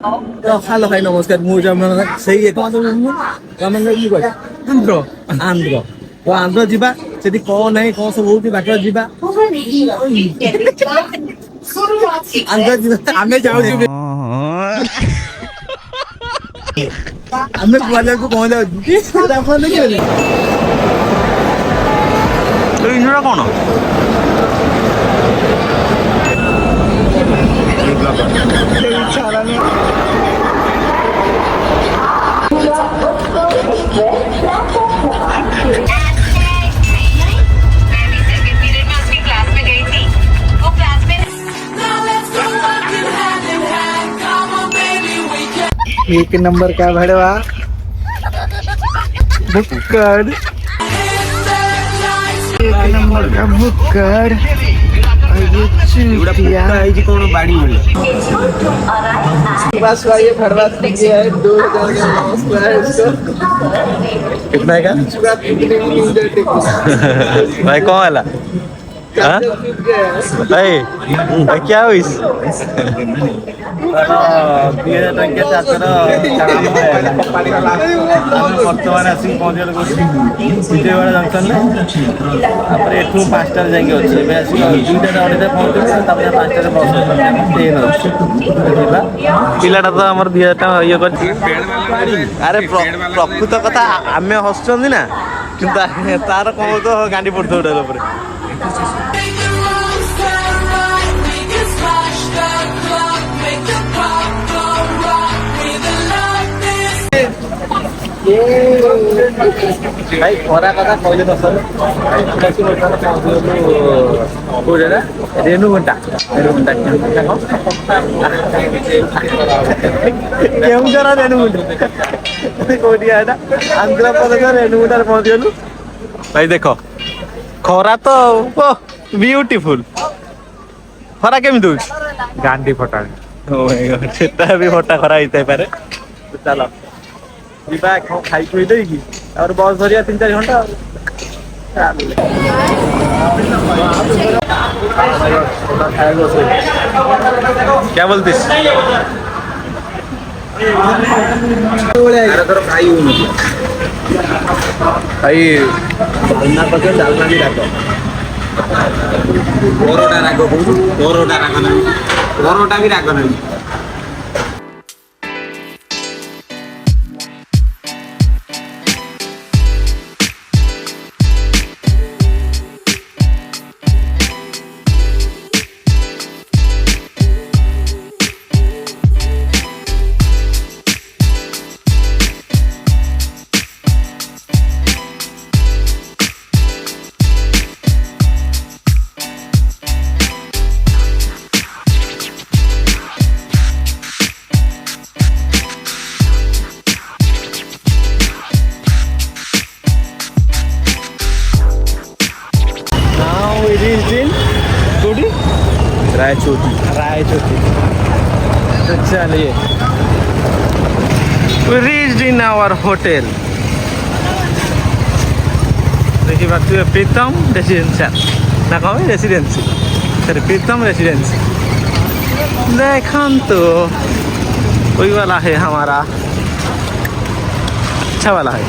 hello ভাই নমস্কার ମୁଁ ସେଇ ଏକମାତ୍ର ଗଭର୍ଣ୍ଣମେଣ୍ଟ କି କହିବା ଆନ୍ଧ୍ର ଆନ୍ଧ୍ର ତ ଆନ୍ଧ୍ର ଯିବା ସେଠି କଣ ନାହିଁ କଣ ସବୁ ହଉଛି ବାଟରେ ଯିବା ଆନ୍ଧ୍ର ଯିବା ଆମେ ଯାଉଛୁ ଆମେ କୁଆଡକୁ କଣ ଯାଉଛୁ ଇଞ୍ଜିନଟା କଣ एक नंबर का भड़वा बुक्कड़ एक नंबर का बुक्कड़ कौन बाड़ी बस ये भड़वा है 2000 कितना है का भाई कौन है हाँ भाई भाई क्या हुई बर्तमान आसिक पहुँचल विजयवाड़ा जंक्शन एठू 5टार जाएंगे अच्छे आसिक 2टा अढ़ाई पहुँचल तापर 5टार बस ट्रेन अच्छे पिलाटा तो आम 2000 टाँग ये अरे प्रकृत कथा आम हसुँच ना कि तार कौन तो गांडी पड़ता गोटे भाई खरा कथा कहले दस रेणुगुंटा केउंझर रेणुगुंटा कौटी आंध्र प्रदेश रेणुगुंटा पहुंचलु भाई देख खरा तो ब्यूटीफुल खरा केमी दूर गांडी फटा सेटा भी फटा खरा होता पारे चलो जीवा खाई खुई देगी और बस धरिया 3-4 घंटा क्या बोलतीस भाई डालना भी राख परोटा राख परोटा राख परोटा भी राख नहीं रायचोटी चलिए we reached in our hotel देखिए पार्थिव प्रीतम रेसिडेंशियल ना कौन रेसिडेंसी सॉरी प्रीतम रेसिडेंसी देखन तो वही वाला है हमारा अच्छा वाला है